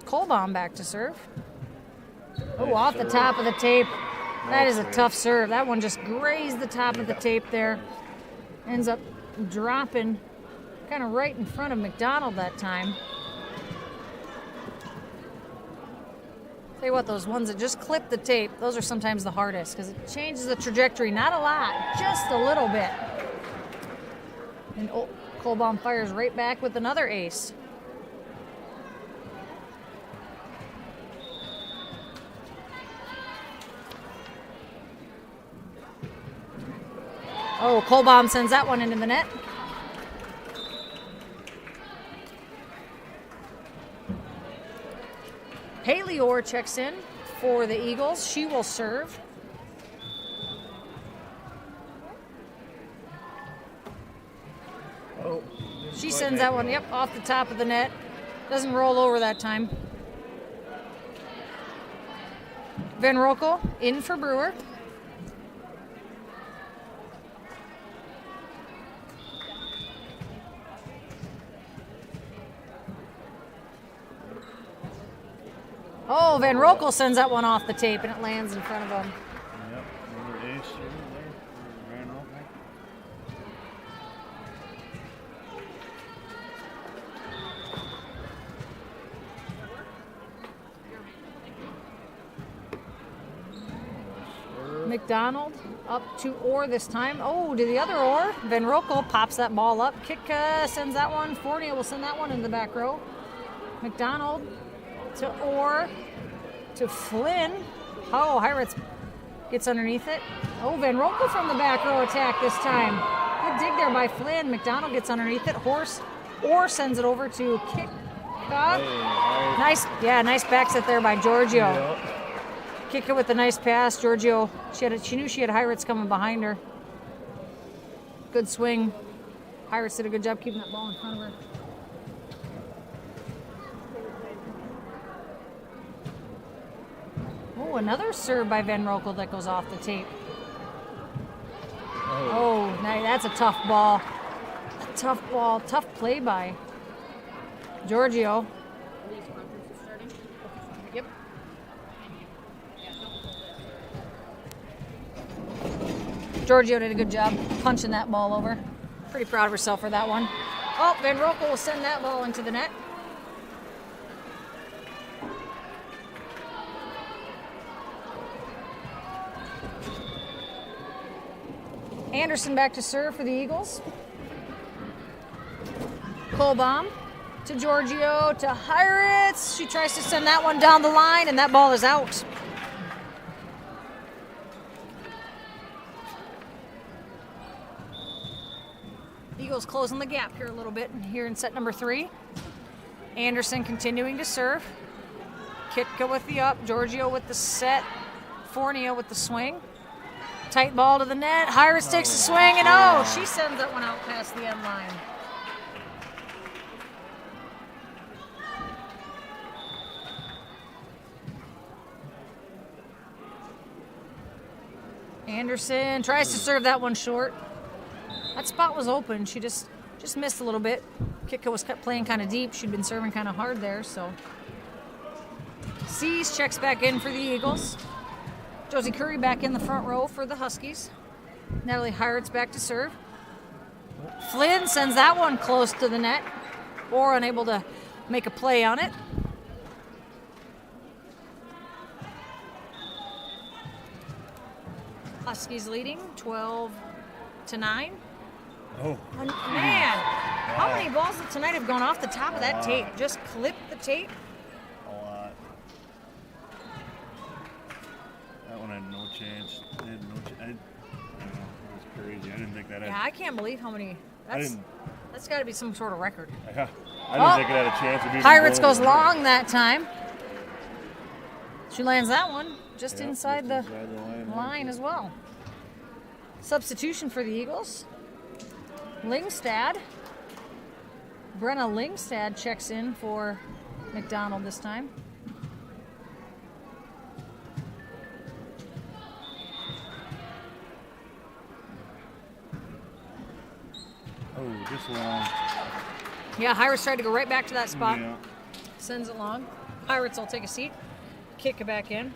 Kohlbaum back to serve. Oh, off the top of the tape. That is a tough serve. That one just grazed the top of the tape there. Ends up dropping kind of right in front of McDonald that time. Tell you what, those ones that just clip the tape, those are sometimes the hardest because it changes the trajectory. Not a lot, just a little bit. And Kohlbaum fires right back with another ace. Oh, Kohlbaum sends that one into the net. Haley Orr checks in for the Eagles. She will serve. Oh. She sends that one, off the top of the net. Doesn't roll over that time. Van Rokel in for Brewer. Oh, Van Rokel sends that one off the tape and it lands in front of him. Yep, another ace there for Van Rokel. McDonald up to Orr this time. Oh, to the other Orr. Van Rokel pops that ball up. Kitka sends that one. Fournier will send that one into the back row. McDonald to Orr, to Flynn. Oh, Heiritz gets underneath it. Oh, Van Rokel from the back row attack this time. Good dig there by Flynn. McDonald gets underneath it. Orr sends it over to Kitka. Nice back set there by Giorgio. Kick it with a nice pass. Giorgio, she knew she had Heiritz coming behind her. Good swing. Heiritz did a good job keeping that ball in front of her. Oh, another serve by Van Rokel that goes off the tape. Oh, nice. That's a tough ball. A tough ball. Tough play by Giorgio. Yep. Giorgio did a good job punching that ball over. Pretty proud of herself for that one. Oh, Van Rokel will send that ball into the net. Anderson back to serve for the Eagles. Kohlbaum to Giorgio to Heiritz. She tries to send that one down the line, and that ball is out. Eagles closing the gap here a little bit here in set number 3. Anderson continuing to serve. Kitka with the up, Giorgio with the set, Fournier with the swing. Tight ball to the net. Heiritz takes a swing, and she sends that one out past the end line. Anderson tries to serve that one short. That spot was open. She just missed a little bit. Kitka was playing kind of deep. She'd been serving kind of hard there, so. Sees checks back in for the Eagles. Josie Curry back in the front row for the Huskies. Natalie Heiritz back to serve. Flynn sends that one close to the net, or unable to make a play on it. Huskies leading 12-9. Oh. Man, how many balls tonight have gone off the top of that tape? Just clipped the tape. A lot. That one had no chance. I don't know. It was crazy. I didn't think that had. Yeah, I can't believe how many. That's got to be some sort of record. Yeah, I didn't think it had a chance of being. Heiritz goes long that time. She lands that one just inside the line as well. Substitution for the Eagles. Lingstad. Brenna Lingstad checks in for McDonald this time. Oh, just long. Yeah, Heiritz tried to go right back to that spot. Yeah. Sends it long. Heiritz will take a seat. Kick it back in.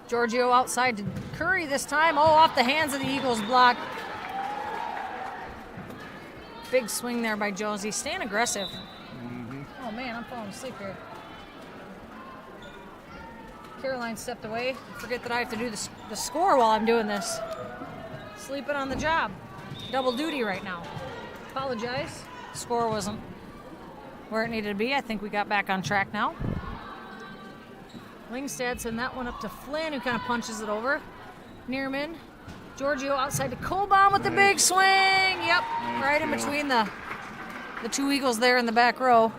Giorgio outside to Curry this time. Oh, off the hands of the Eagles block. Big swing there by Josie. Staying aggressive. Mm-hmm. Oh, man, I'm falling asleep here. Caroline stepped away. Forget that I have to do the score while I'm doing this. Sleeping on the job. Double duty right now. Apologize. Score wasn't where it needed to be. I think we got back on track now. Lingstad send that one up to Flynn, who kind of punches it over. Neerman. Giorgio outside to Kohlbaum with the big swing. Yep, right in between the two Eagles there in the back row.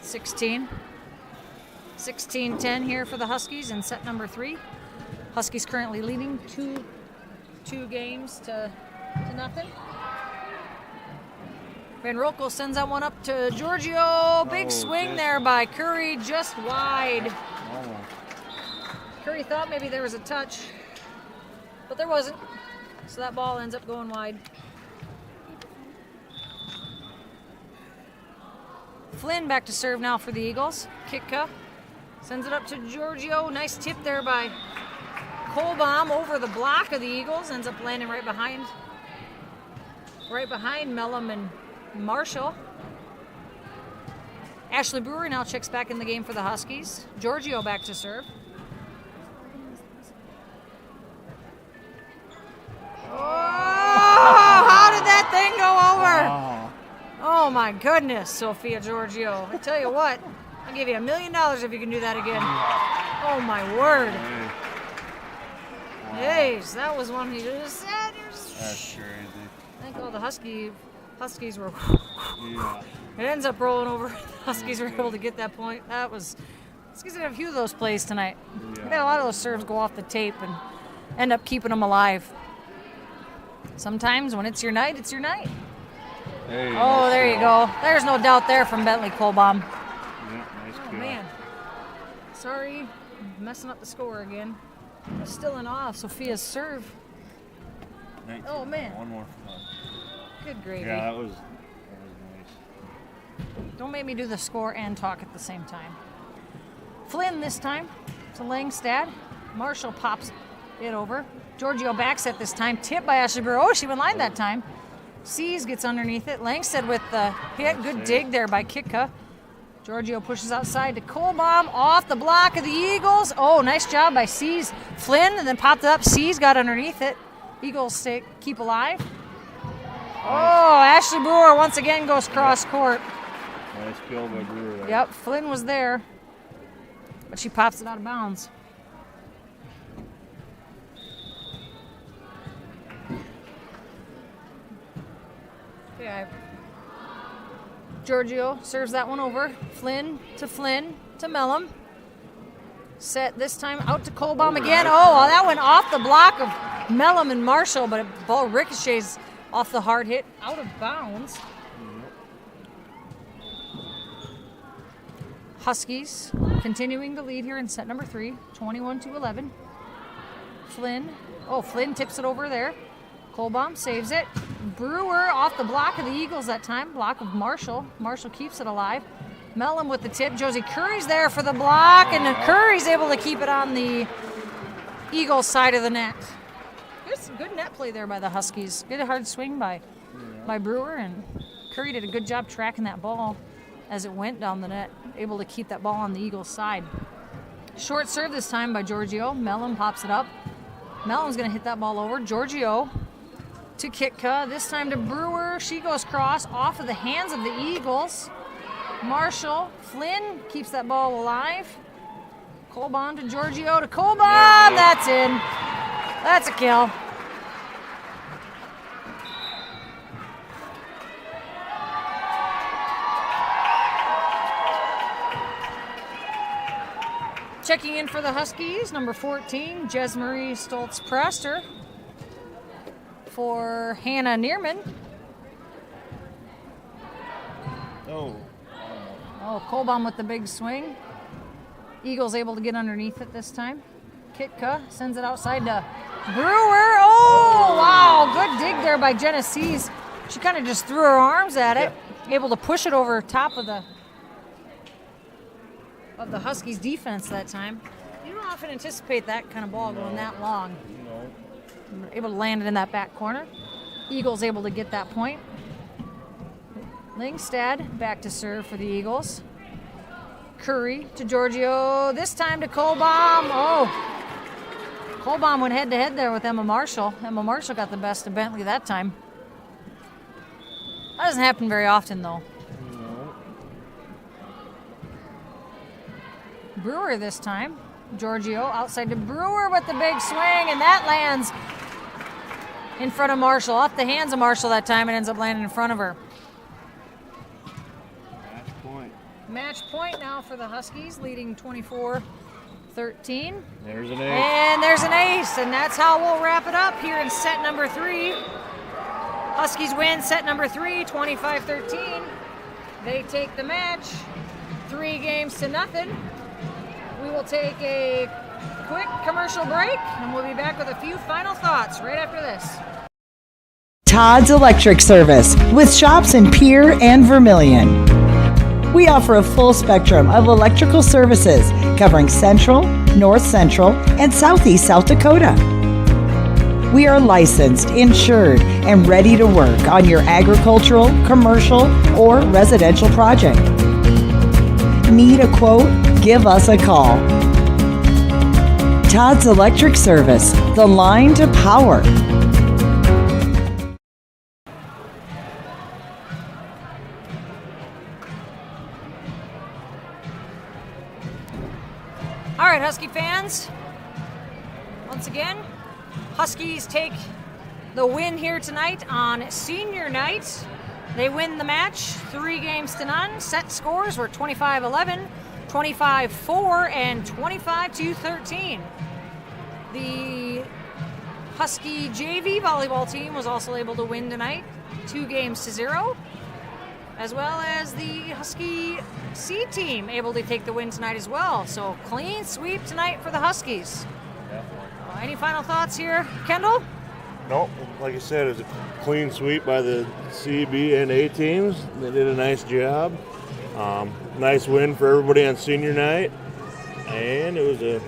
16-10 here for the Huskies in set number 3. Huskies currently leading two games to nothing. Van Rokel sends that one up to Giorgio. Big swing there by Curry, just wide. Curry thought maybe there was a touch, but there wasn't. So that ball ends up going wide. Flynn back to serve now for the Eagles. Kitka sends it up to Giorgio. Nice tip there by Kohlbaum over the block of the Eagles. Ends up landing right behind Mellum and Marshall. Ashley Brewer now checks back in the game for the Huskies. Giorgio back to serve. Oh, how did that thing go over? Oh my goodness, Sophia Giorgio. I tell you what, I'll give you $1 million if you can do that again. Oh my word. Jeez, that was one you just said. That's crazy. I think all the Huskies were. Yeah. It ends up rolling over. The Huskies were able to get that point. Huskies had a few of those plays tonight. Yeah. We had a lot of those serves go off the tape and end up keeping them alive. Sometimes when it's your night, it's your night. Hey, Oh, nice there you kill. go. There's no doubt there from Bentley Kohlbaum. Yeah, nice Oh, kill. man. Sorry, messing up the score again. I'm still in awe of Sophia's serve. 19. Oh, man. One more fun. Good gravy. Yeah, that was nice. Don't make me do the score and talk at the same time. Flynn this time to Langstad. Marshall pops it over. Giorgio backs it this time. Tip by Ashley Brewer. Oh, she went line that time. Seas gets underneath it. Langstad with the hit. Good dig there by Kitka. Giorgio pushes outside to Kohlbaum off the block of the Eagles. Oh, nice job by Seas. Flynn and then popped it up. Seas got underneath it. Eagles keep alive. Oh, Ashley Brewer once again goes cross court. Nice kill by Brewer there. Yep, Flynn was there, but she pops it out of bounds. Okay, Giorgio serves that one over. Flynn to Mellum. Set this time out to Kohlbaum again. Oh, well, that went off the block of Mellum and Marshall, but the ball ricochets off the hard hit out of bounds. Huskies continuing to lead here in set number 3, 21-11. Flynn tips it over there. Kohlbaum saves it. Brewer off the block of the Eagles that time. Block of Marshall. Marshall keeps it alive. Mellum with the tip. Josie Curry's there for the block, and Curry's able to keep it on the Eagles side of the net. There's some good net play there by the Huskies. Good hard swing by Brewer, and Curry did a good job tracking that ball as it went down the net, able to keep that ball on the Eagles side. Short serve this time by Giorgio. Mellum pops it up. Mellum's going to hit that ball over. Giorgio to Kitka. This time to Brewer. She goes cross off of the hands of the Eagles. Marshall. Flynn keeps that ball alive. Kohlbaum to Giorgio to Kohlbaum. That's in. That's a kill. Checking in for the Huskies, number 14, Jesmarie Stoltz-Praster. For Hannah Neerman. Oh. Oh, Kohlbaum with the big swing. Eagles able to get underneath it this time. Kitka sends it outside to Brewer. Oh, wow. Good dig there by Jenna Seas. She kind of just threw her arms at it. Able to push it over top of the Huskies defense that time. You don't often anticipate that kind of ball going that long. No. Able to land it in that back corner. Eagles able to get that point. Langstad back to serve for the Eagles. Curry to Giorgio. This time to Kohlbaum. Oh, Kohlbaum went head to head there with Emma Marshall. Emma Marshall got the best of Bentley that time. That doesn't happen very often though. Brewer this time. Giorgio outside to Brewer with the big swing, and that lands in front of Marshall. Off the hands of Marshall that time, and ends up landing in front of her. Match point. Match point now for the Huskies, leading 24-13. There's an ace. And there's an ace, and that's how we'll wrap it up here in set number 3. Huskies win set number 3, 25-13. They take the match 3-0. We will take a quick commercial break, and we'll be back with a few final thoughts right after this. Todd's Electric Service, with shops in Pierre and Vermilion. We offer a full spectrum of electrical services covering Central, North Central, and Southeast South Dakota. We are licensed, insured, and ready to work on your agricultural, commercial, or residential project. Need a quote? Give us a call. Todd's Electric Service, the line to power. All right, Husky fans. Once again, Huskies take the win here tonight on senior night. They win the match 3-0. Set scores were 25-11, 25-4, and 25-13. The Husky JV volleyball team was also able to win tonight 2-0, as well as the Husky C team able to take the win tonight as well. So clean sweep tonight for the Huskies. Any final thoughts here, Kendall? Nope. Like I said, it was a clean sweep by the C, B, and A teams. They did a nice job. Nice win for everybody on senior night. And it was a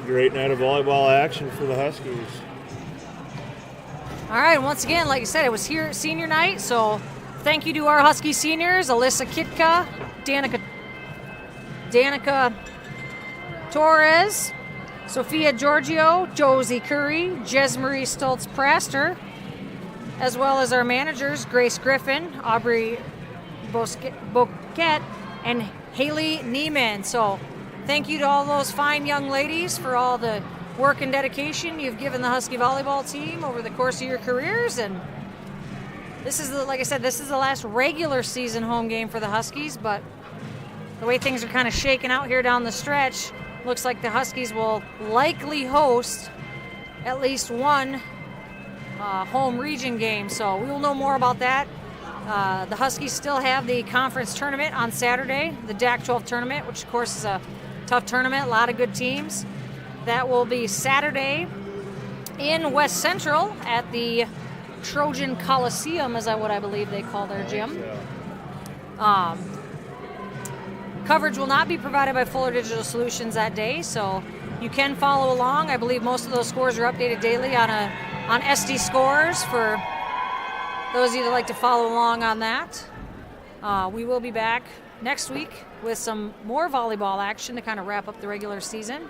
great night of volleyball action for the Huskies. All right, once again, like I said, it was here senior night, so thank you to our Husky seniors, Alyssa Kitka, Danica Torres, Sophia Giorgio, Josie Curry, Jesmarie Stoltz-Praster, as well as our managers, Grace Griffin, Aubrey Boquet, and Haley Neiman. So thank you to all those fine young ladies for all the work and dedication you've given the Husky volleyball team over the course of your careers. And this is, like I said, this is the last regular season home game for the Huskies, but the way things are kind of shaking out here down the stretch, looks like the Huskies will likely host at least one home region game. So we will know more about that. The Huskies still have the conference tournament on Saturday, the DAC 12 tournament, which of course is a tough tournament, a lot of good teams. That will be Saturday in West Central at the Trojan Coliseum, is what I believe they call their gym. Coverage will not be provided by Fuller Digital Solutions that day, so you can follow along. I believe most of those scores are updated daily on SD Scores for those of you that like to follow along on that. We will be back next week with some more volleyball action to kind of wrap up the regular season.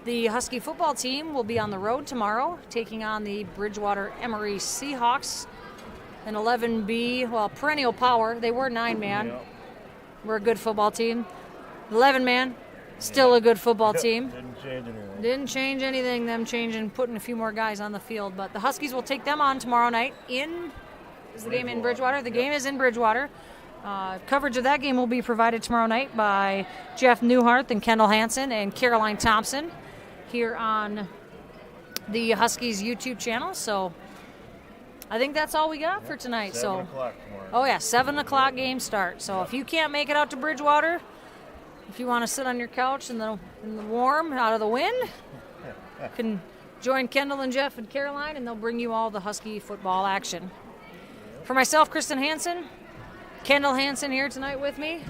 The Husky football team will be on the road tomorrow, taking on the Bridgewater Emory Seahawks, an 11B, perennial power. They were 9-man. Yep. We're a good football team. 11-man, still a good football team. Didn't change anything, them putting a few more guys on the field. But the Huskies will take them on tomorrow night is the game in Bridgewater? The game is in Bridgewater. Coverage of that game will be provided tomorrow night by Jeff Newhart and Kendall Hansen and Caroline Thompson here on the Huskies YouTube channel. So I think that's all we got for tonight. 7 o'clock tomorrow. 7 o'clock game start. So if you can't make it out to Bridgewater, if you want to sit on your couch in the warm, out of the wind, you can join Kendall and Jeff and Caroline, and they'll bring you all the Husky football action. For myself, Kristen Hansen, Kendall Hansen here tonight with me,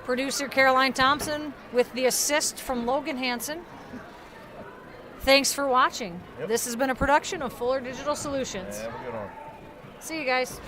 producer Caroline Thompson with the assist from Logan Hansen. Thanks for watching. This has been a production of Fuller Digital Solutions. Have a good one. See you guys.